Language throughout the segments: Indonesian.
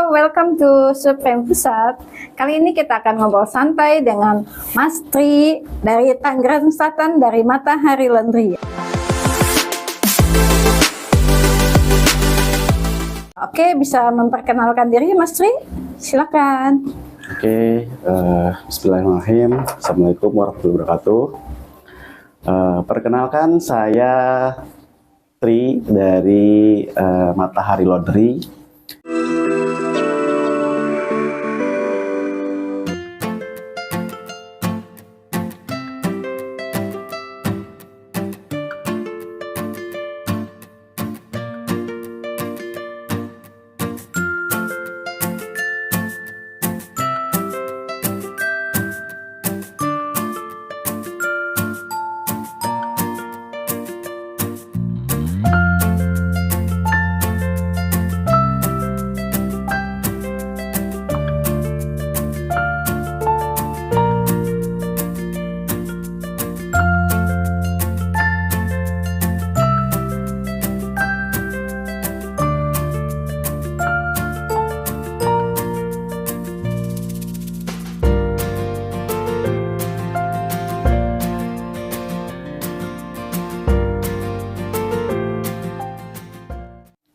welcome to Supreme Pusat. Kali ini kita akan ngobrol santai dengan Mas Tri dari Tangerang Selatan dari Matahari Laundry. Oke, bisa memperkenalkan diri Mas Tri? Silakan. Oke, bismillahirrahmanirrahim. Assalamualaikum warahmatullahi wabarakatuh. Perkenalkan, saya Tri dari Matahari Laundry.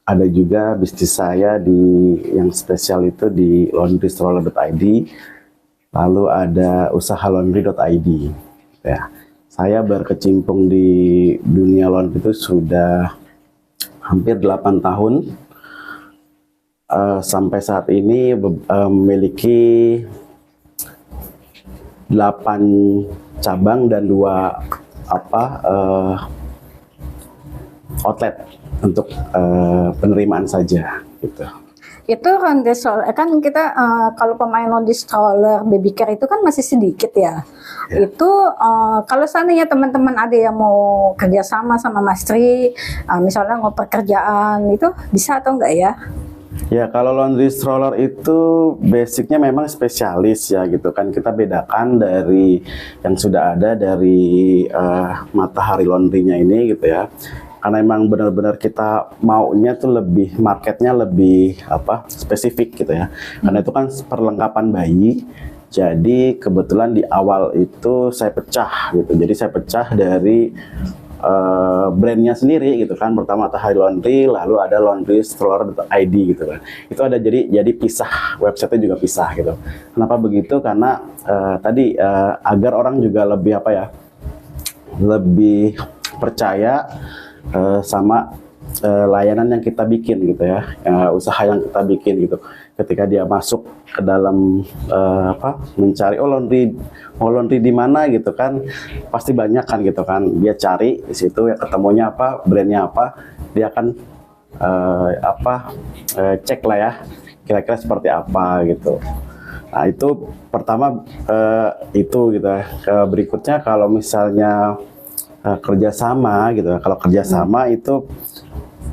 Ada juga bisnis saya yang spesial itu di laundrystroller.id, lalu ada usaha laundry.id. Ya, saya berkecimpung di dunia laundry itu sudah hampir 8 tahun. Sampai saat ini memiliki 8 cabang dan 2 outlet untuk penerimaan saja gitu. Itu laundry stroller kan kita kalau pemain laundry stroller baby care itu kan masih sedikit ya. Itu kalau seandainya teman-teman ada yang mau kerjasama sama Mas Tri, misalnya mau pekerjaan itu bisa atau enggak ya? Ya, kalau laundry stroller itu basicnya memang spesialis ya gitu kan. Kita bedakan dari yang sudah ada dari Matahari Laundry-nya ini gitu ya. Karena emang benar-benar kita maunya tuh lebih, marketnya lebih spesifik gitu ya. Karena itu kan perlengkapan bayi. Jadi kebetulan di awal itu saya pecah gitu. Jadi saya pecah dari brandnya sendiri gitu kan. Pertama Matahari Laundry, lalu ada laundrystroller.id gitu kan. Itu ada jadi pisah, websitenya juga pisah gitu. Kenapa begitu? Karena tadi agar orang juga lebih lebih percaya sama layanan yang kita bikin gitu ya, usaha yang kita bikin gitu. Ketika dia masuk ke dalam mencari mau laundry di mana gitu kan, pasti banyak kan gitu kan. Dia cari di situ ya, ketemunya brandnya dia akan cek lah ya, kira-kira seperti apa gitu. Nah itu pertama itu gitu ya. Berikutnya kalau misalnya kerjasama gitu, kalau kerjasama itu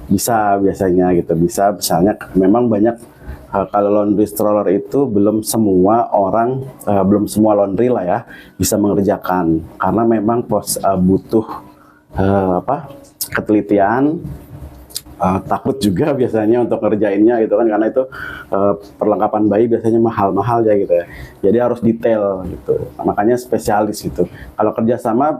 bisa biasanya gitu, bisa misalnya memang banyak kalau laundry stroller itu belum semua orang, belum semua laundry lah ya bisa mengerjakan, karena memang butuh ketelitian, takut juga biasanya untuk ngerjainnya gitu kan, karena itu perlengkapan bayi biasanya mahal-mahal ya gitu ya, jadi harus detail gitu. Makanya spesialis gitu. Kalau kerjasama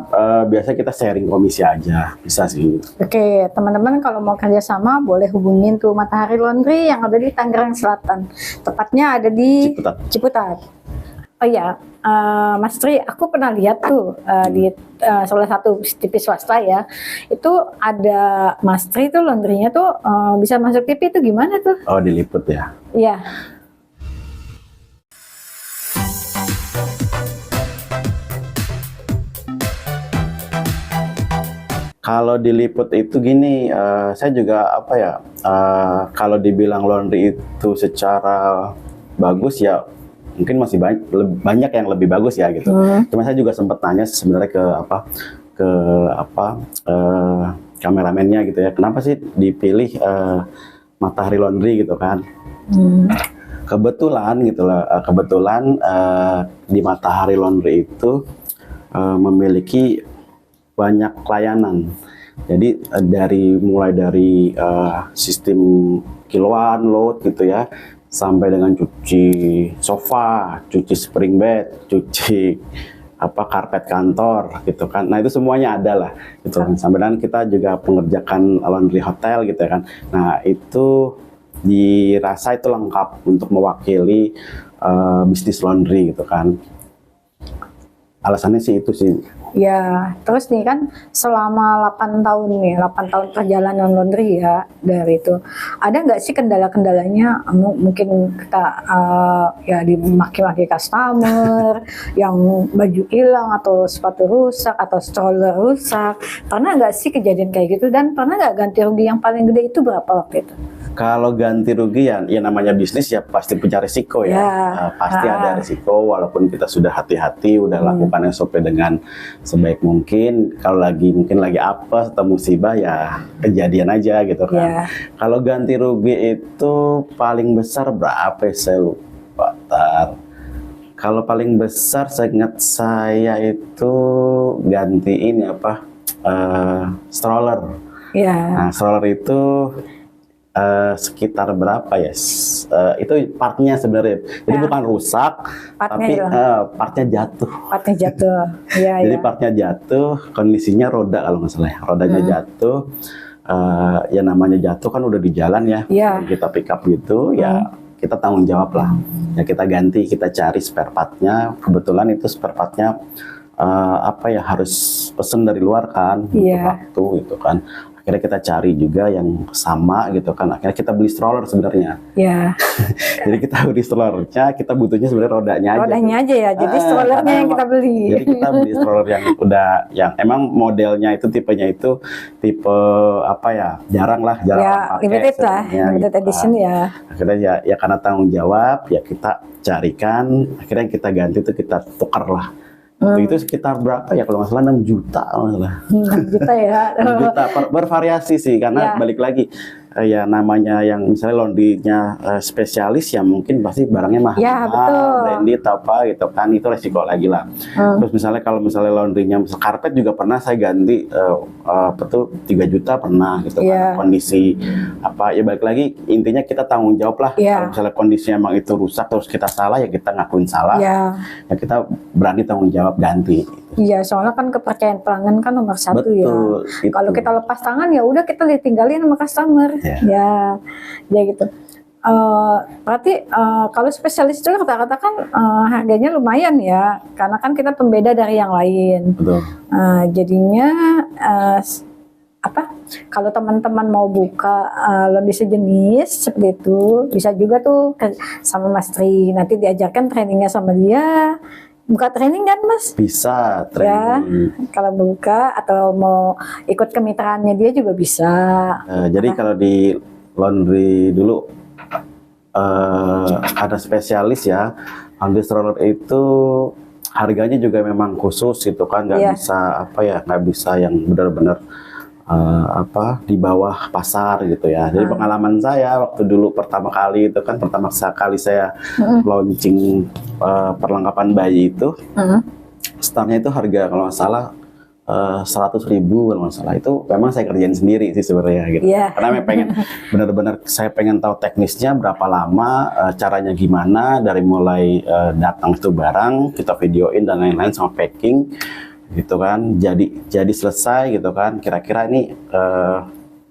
biasanya kita sharing komisi aja, bisa sih. Oke, teman-teman kalau mau kerjasama boleh hubungin tuh Matahari Laundry yang ada di Tangerang Selatan. Tepatnya ada di Ciputat. Oh ya, Mas Tri, aku pernah lihat tuh di salah satu TV swasta ya, itu ada Mas Tri tuh laundrynya tuh bisa masuk TV itu gimana tuh? Oh, diliput ya? Iya. Kalau diliput itu gini, saya juga kalau dibilang laundry itu secara bagus ya, mungkin masih banyak yang lebih bagus ya gitu. Cuma saya juga sempat tanya sebenarnya ke kameramennya gitu ya, kenapa sih dipilih Matahari Laundry gitu kan? Kebetulan gitu lah, di Matahari Laundry itu memiliki banyak layanan. Jadi mulai dari sistem kiloan, load gitu ya, sampai dengan cuci sofa, cuci spring bed, cuci karpet kantor gitu kan. Nah, itu semuanya ada lah gitu kan. Sampai dengan kita juga mengerjakan laundry hotel gitu kan. Nah, itu dirasa itu lengkap untuk mewakili bisnis laundry gitu kan. Alasannya sih itu sih. Ya, terus nih kan selama 8 tahun nih, 8 tahun perjalanan laundry ya dari itu. Ada nggak sih kendala-kendalanya? Mungkin kita ya dimaki-maki customer, yang baju hilang atau sepatu rusak atau stroller rusak. Pernah nggak sih kejadian kayak gitu? Dan pernah nggak ganti rugi yang paling gede itu berapa waktu itu? Kalau ganti rugi ya namanya bisnis ya pasti punya risiko ya. Pasti ada risiko walaupun kita sudah hati-hati, udah lakukan SOP dengan sebaik mungkin. Kalau mungkin lagi apes atau musibah ya kejadian aja gitu kan. Kalau ganti rugi itu paling besar berapa ya, saya lupa. Kalau paling besar saya ingat saya itu gantiin stroller. Nah, stroller itu sekitar berapa ya? Itu partnya sebenarnya. Jadi bukan rusak, tapi partnya jatuh. Partnya jatuh. Jadi partnya jatuh, kondisinya roda kalau nggak salah. Rodanya jatuh. Ya namanya jatuh kan udah di jalan ya. Kita pick up gitu, ya kita tanggung jawab lah. Ya kita ganti, kita cari spare partnya. Kebetulan itu spare partnya harus pesen dari luar kan, butuh waktu gitu kan. Akhirnya kita cari juga yang sama gitu kan. Akhirnya kita beli stroller sebenarnya. Jadi kita beli strollernya, kita butuhnya sebenarnya rodanya aja. Rodanya aja ya. Jadi strollernya yang kita beli. Jadi kita beli stroller yang emang modelnya itu tipenya itu tipe jarang pakai. Limited lah, limited edition ya. Akhirnya ya karena tanggung jawab ya kita carikan. Akhirnya kita ganti itu kita tukar lah. Itu sekitar berapa ya kalau nggak salah 6 juta kalau nggak salah. 6 juta ya. 6 juta bervariasi sih karena balik lagi ya namanya yang misalnya laundry-nya spesialis ya mungkin pasti barangnya mahal, branded apa gitu kan, itu resiko lagi lah. Terus misalnya kalau misalnya laundry-nya misal karpet juga pernah saya ganti 3 juta pernah gitu kan. Kondisi ya balik lagi intinya kita tanggung jawab lah. Kalau misalnya kondisinya emang itu rusak terus kita salah ya kita ngakuin salah. Ya kita berani tanggung jawab ganti. Iya, soalnya kan kepercayaan pelanggan kan nomor 1. Betul, ya. Kalau kita lepas tangan ya udah kita ditinggalin sama customer. Ya gitu. Berarti kalau spesialis itu rata-rata kan harganya lumayan ya, karena kan kita pembeda dari yang lain. Betul. Jadinya kalau teman-teman mau buka laundry sejenis seperti itu, bisa juga tuh sama Mas Tri. Nanti diajarkan trainingnya sama dia. Buka training kan Mas? Bisa training. Ya, kalau buka atau mau ikut kemitraannya dia juga bisa. Jadi kalau di laundry dulu ada spesialis ya. Laundry stroller itu harganya juga memang khusus gitu kan, nggak bisa yang benar-benar di bawah pasar gitu ya. Jadi pengalaman saya waktu dulu pertama kali saya launching perlengkapan bayi itu, startnya itu harga kalau nggak salah 100.000 kalau nggak salah. Itu memang saya kerjain sendiri sih sebenarnya gitu. Karena benar-benar saya pengen tahu teknisnya berapa lama, caranya gimana, dari mulai datang itu barang kita videoin dan lain-lain sama packing gitu kan, jadi selesai gitu kan, kira-kira ini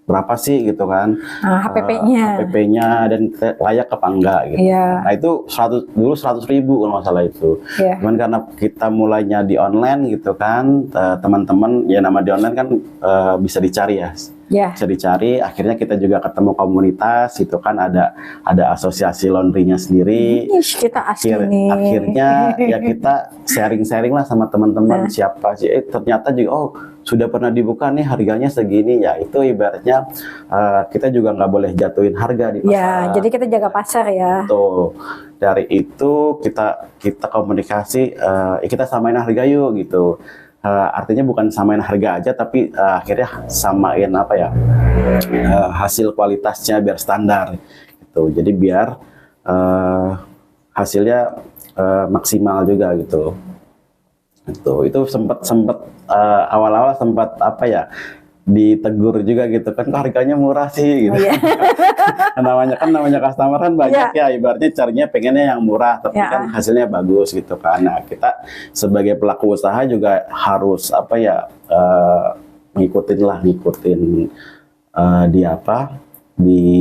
berapa sih gitu kan, HPP-nya dan layak apa enggak gitu. Nah itu 100.000 kalau nggak salah itu. Cuman karena kita mulainya di online gitu kan, teman-teman ya nama di online kan bisa dicari ya. Bisa dicari, akhirnya kita juga ketemu komunitas itu kan, ada asosiasi laundry-nya sendiri. Akhirnya ya kita sharing-sharing lah sama teman-teman siapa sih, ternyata juga sudah pernah dibuka nih harganya segini ya. Itu ibaratnya kita juga nggak boleh jatuhin harga di pasar. Jadi kita jaga pasar ya. Tuh, dari itu kita komunikasi, kita samain harga yuk gitu. Artinya bukan samain harga aja, tapi akhirnya samain hasil kualitasnya biar standar gitu. Jadi biar hasilnya maksimal juga gitu. Itu sempat awal-awal sempat ditegur juga gitu kan, kok harganya murah sih gitu. Iya. namanya customer kan banyak ya, ibaratnya carinya pengennya yang murah tapi kan hasilnya bagus gitu kan. Nah, kita sebagai pelaku usaha juga harus apa ya, ngikutin di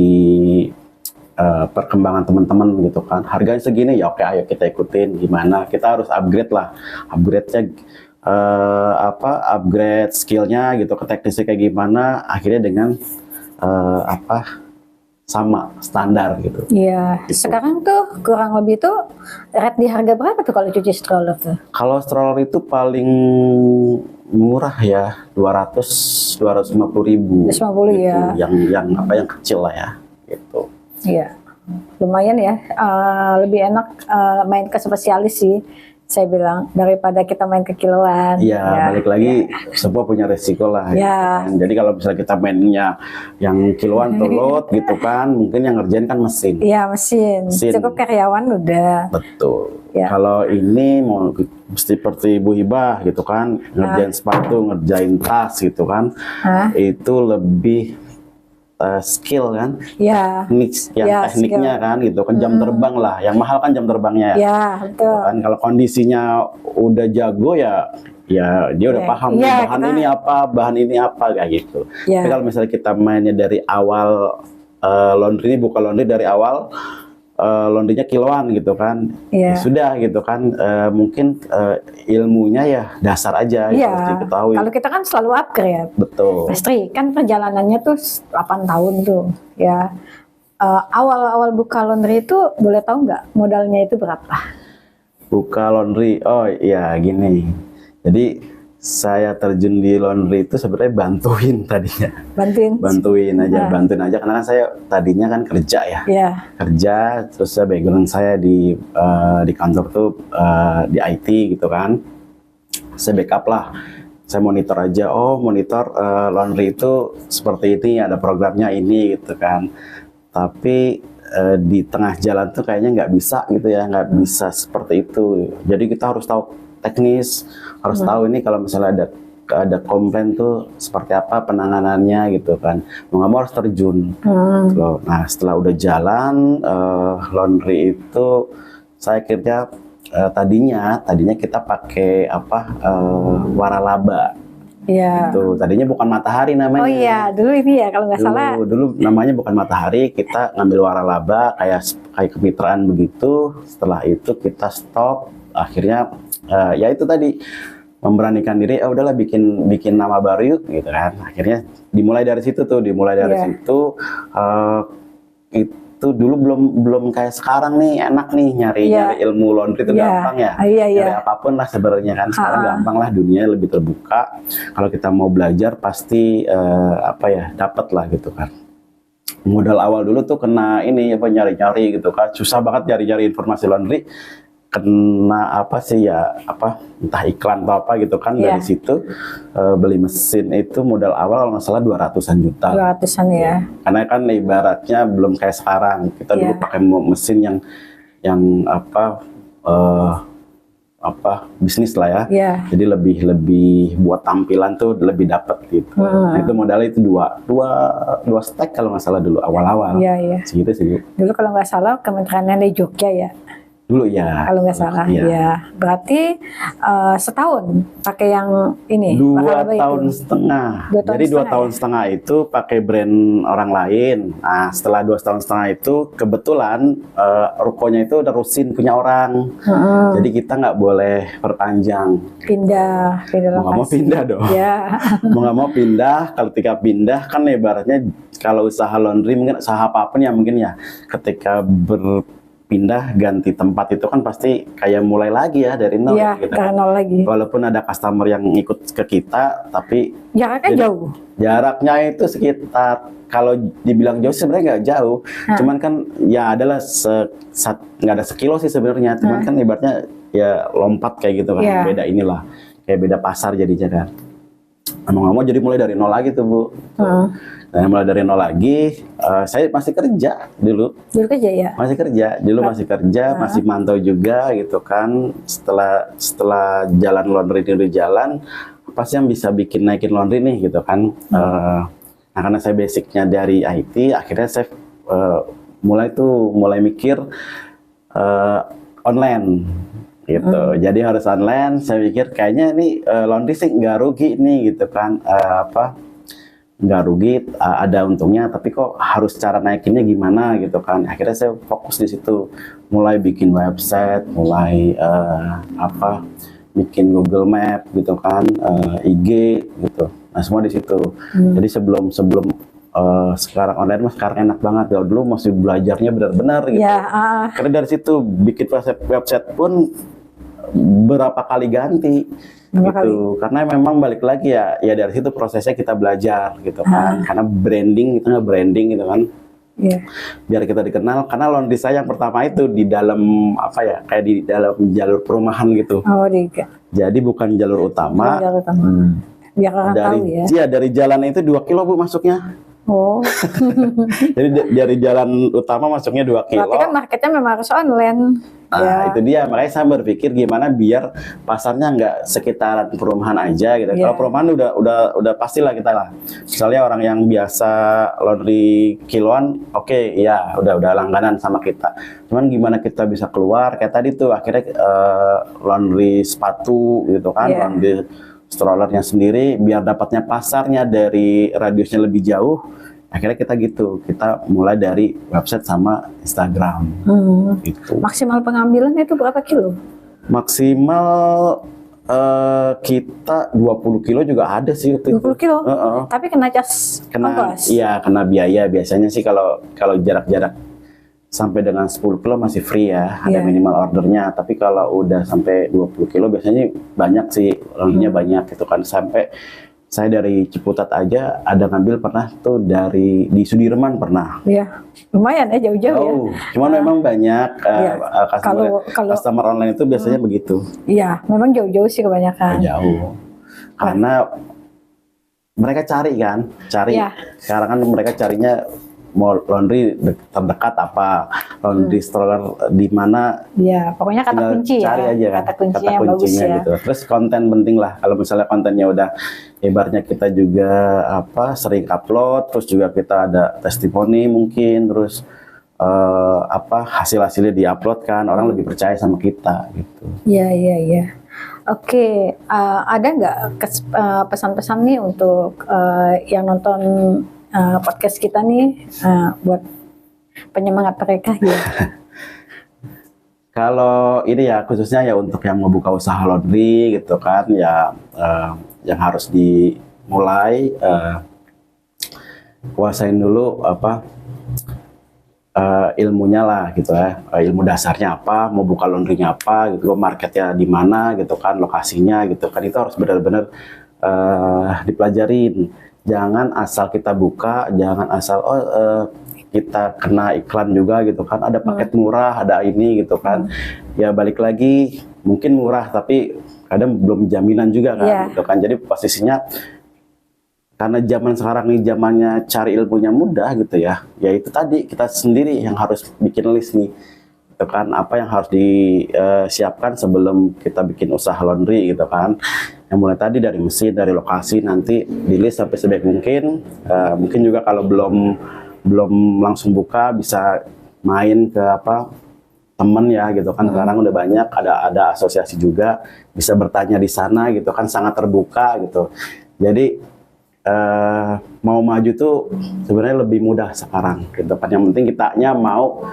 perkembangan teman-teman gitu kan. Harganya segini ya oke, ayo kita ikutin. Gimana, kita harus upgrade-nya upgrade skillnya gitu, ke teknisnya kayak gimana, akhirnya dengan sama standar gitu. Iya. Gitu. Sekarang tuh kurang lebih tuh rate di harga berapa tuh kalau cuci stroller tuh? Kalau stroller itu paling murah ya 250 ribu. 250 gitu. ya. Yang kecil lah ya gitu. Iya. Lumayan ya. Lebih enak main ke spesialis sih, saya bilang, daripada kita main ke kiloan. Iya, ya. balik lagi semua punya resiko lah. Ya. Gitu kan. Jadi kalau misalnya kita mainnya yang kiloan tuh load gitu kan, mungkin yang ngerjain kan mesin. Iya, mesin. Cukup karyawan udah. Betul. Ya. Kalau ini mau seperti Bu Hibah gitu kan, ngerjain sepatu, ngerjain tas gitu kan, itu lebih skill kan, ya, tekniknya skill. Kan gitu kan, jam terbang lah, yang mahal kan jam terbangnya ya, betul. Gitu kan. Kalau kondisinya udah jago ya dia udah paham bahan ini apa kayak gitu. Tapi kalau misalnya kita mainnya dari awal, laundry ini buka laundry dari awal, laundrynya kiloan gitu kan, ya sudah gitu kan, mungkin ilmunya ya dasar aja ya, harus diketahui. Kalau kita kan selalu upgrade. Betul. Pasti kan perjalanannya tuh 8 tahun tuh ya. Awal-awal buka laundry itu boleh tahu nggak modalnya itu berapa? Buka laundry, oh iya gini. Jadi saya terjun di laundry itu sebenarnya bantuin aja karena kan saya tadinya kan kerja ya. Kerja, terus saya background saya di kantor tuh di IT gitu kan. Saya backup lah, saya monitor aja, monitor laundry itu seperti ini, ada programnya ini gitu kan. Tapi di tengah jalan tuh kayaknya nggak bisa gitu ya, nggak bisa seperti itu. Jadi kita harus tahu teknis, harus tahu ini kalau misalnya ada komplain tuh seperti apa penanganannya gitu kan. Mau nggak mau harus terjun. Nah, setelah udah jalan laundry itu, saya kira tadinya kita pakai waralaba. Iya. Tuh, tadinya bukan matahari namanya. Oh iya, dulu ini ya kalau nggak salah. Dulu namanya bukan matahari, kita ngambil waralaba kayak kemitraan begitu. Setelah itu kita stop. Akhirnya ya itu tadi, memberanikan diri, udahlah bikin nama baru yuk gitu kan. Akhirnya dimulai dari situ tuh, situ. Itu dulu belum kayak sekarang nih, enak nih nyari ilmu laundry itu gampang ya. Nyari apapun lah sebenarnya kan, sekarang gampang lah, dunia lebih terbuka. Kalau kita mau belajar pasti dapat lah gitu kan. Modal awal dulu tuh kena ini nyari-nyari gitu kan, susah banget nyari-nyari informasi laundry. Kena entah iklan atau apa gitu kan. Dari situ beli mesin itu modal awal kalau nggak salah 200-an juta. 200-an ya. Karena kan ibaratnya belum kayak sekarang, kita dulu pakai mesin yang bisnis lah ya. Jadi lebih buat tampilan tuh lebih dapat gitu. Nah, itu modalnya itu dua stack kalau nggak salah dulu awal-awal. Segitu sih. Dulu kalau nggak salah kementeriannya di Jogja ya. Dulu ya. Kalau nggak salah ya. Berarti setahun pakai yang ini. 2 tahun setengah. Jadi 2 tahun setengah itu pakai brand orang lain. Nah, setelah 2 tahun setengah itu kebetulan rukonya itu udah rusin punya orang. Jadi kita nggak boleh perpanjang. Pindah mau nggak mau pindah dong. Mau nggak mau pindah. Kalau ketika pindah kan ibaratnya kalau usaha laundry, mungkin usaha apapun ya mungkin ya, ketika pindah ganti tempat itu kan pasti kayak mulai lagi ya dari nol. Gitu. Nol lagi. Walaupun ada customer yang ikut ke kita, tapi jaraknya jauh. Jaraknya itu sekitar, kalau dibilang jauh sebenarnya nggak jauh, cuman kan ya adalah nggak ada sekilo sih sebenarnya, cuman kan ibaratnya ya lompat kayak gitu kan, beda inilah, kayak beda pasar jadinya kan. Mau jadi mulai dari nol lagi tuh Bu. Nah, mulai dari nol lagi, saya masih kerja dulu. Dulu kerja ya? Masih kerja, masih mantau juga gitu kan. Setelah jalan laundry itu jalan, apa sih yang bisa bikin naikin laundry nih gitu kan. Nah karena saya basicnya dari IT, akhirnya saya mulai mikir online gitu. Jadi harus online. Saya pikir kayaknya ini laundry sih nggak rugi nih gitu kan. Nggak rugi, ada untungnya, tapi kok harus cara naikinnya gimana gitu kan. Akhirnya saya fokus di situ, mulai bikin website, mulai bikin Google Map gitu kan, IG gitu. Nah semua di situ. Jadi sebelum sekarang online mas sekarang enak banget. Ya dulu masih belajarnya benar-benar gitu. Karena dari situ bikin website pun berapa kali ganti. Gitu. Karena memang balik lagi ya dari situ prosesnya kita belajar gitu kan. Karena branding gitu gitu kan. Biar kita dikenal, karena laundry saya yang pertama itu di dalam kayak di dalam jalur perumahan gitu. Jadi bukan jalur utama. Biar orang tahu ya. Iya, dari jalan itu 2 kilo Bu masuknya. Jadi dari jalan utama masuknya 2 kilo. Berarti kan marketnya memang harus online. Nah, itu dia. Makanya saya berpikir gimana biar pasarnya nggak sekitaran perumahan aja gitu. Kalau perumahan udah pastilah kita lah. Misalnya orang yang biasa laundry kiloan, ya udah langganan sama kita. Cuman gimana kita bisa keluar kayak tadi tuh akhirnya laundry sepatu gitu kan, laundry strollernya sendiri biar dapatnya pasarnya dari radiusnya lebih jauh. Akhirnya kita mulai dari website sama Instagram. Gitu. Maksimal pengambilan itu berapa kilo? Maksimal kita 20 kilo juga ada sih. 20 kilo? Tapi kena cas ongkos? Iya, kena biaya. Biasanya sih kalau jarak-jarak sampai dengan 10 kilo masih free ya, ada minimal ordernya. Tapi kalau udah sampai 20 kilo biasanya banyak sih, laundrynya banyak gitu kan. Sampai saya dari Ciputat aja ada ngambil pernah tuh di Sudirman pernah. Iya, lumayan ya jauh-jauh ya. Cuman memang banyak customer online itu biasanya begitu. Iya, memang jauh-jauh sih kebanyakan. Jauh. Karena mereka cari. Sekarang kan mereka carinya mau laundry terdekat apa, laundry stroller di mana. Iya, pokoknya kata kunci cari ya. Aja kan. Kata kuncinya yang bagus ya. Gitu. Terus konten penting lah. Kalau misalnya kontennya udah ibaratnya kita juga sering upload, terus juga kita ada testimoni mungkin, terus hasil-hasilnya diupload kan, orang lebih percaya sama kita gitu. Iya. Oke, ada nggak pesan-pesan nih untuk yang nonton podcast kita nih buat penyemangat mereka ya? Kalau ini ya khususnya ya untuk yang mau buka usaha laundry gitu kan ya, yang harus dimulai kuasain dulu ilmunya lah gitu ya, ilmu dasarnya apa, mau buka laundrynya apa gitu, marketnya di mana gitu kan, lokasinya gitu kan, itu harus benar-benar dipelajarin. Jangan asal kita buka, jangan asal kita kena iklan juga gitu kan, ada paket murah, ada ini gitu kan. Ya balik lagi, mungkin murah tapi kadang belum jaminan juga kan gitu kan. Jadi posisinya karena zaman sekarang nih zamannya cari ilmunya mudah gitu ya. Ya itu tadi kita sendiri yang harus bikin list nih. Gitu kan, apa yang harus disiapkan sebelum kita bikin usaha laundry gitu kan. Yang mulai tadi dari mesin, dari lokasi, nanti di list sampai sebaik mungkin. Mungkin juga kalau belum langsung buka bisa main ke temen ya gitu kan. Sekarang udah banyak, ada asosiasi juga, bisa bertanya di sana gitu kan, sangat terbuka gitu. Jadi mau maju tuh sebenarnya lebih mudah sekarang gitu kan. Yang penting kitanya mau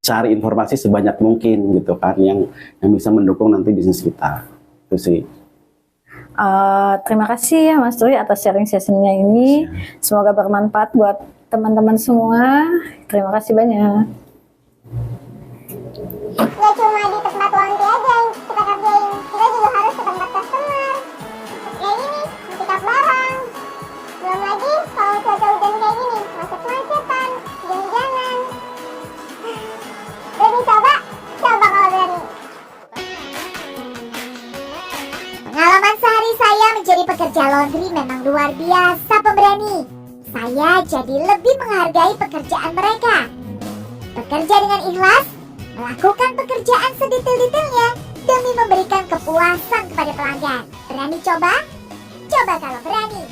cari informasi sebanyak mungkin gitu kan, yang bisa mendukung nanti bisnis kita. Itu sih. Terima kasih ya Mas Dwi atas sharing sessionnya ini. Semoga bermanfaat buat teman-teman semua. Terima kasih banyak. Ya cuma di tempat laundry aja yang kita kerjain, kita juga harus ke tempat customer. Kayak gini, pick up barang. Belum lagi kalau cuaca hujan kayak gini, macet-macetan, jangan-jangan. Berani coba? Coba kalau berani. Pengalaman sehari saya menjadi pekerja laundry memang luar biasa pemberani. Saya jadi lebih menghargai pekerjaan mereka. Bekerja dengan ikhlas, melakukan pekerjaan sedetail-detailnya, demi memberikan kepuasan kepada pelanggan. Berani coba? Coba kalau berani.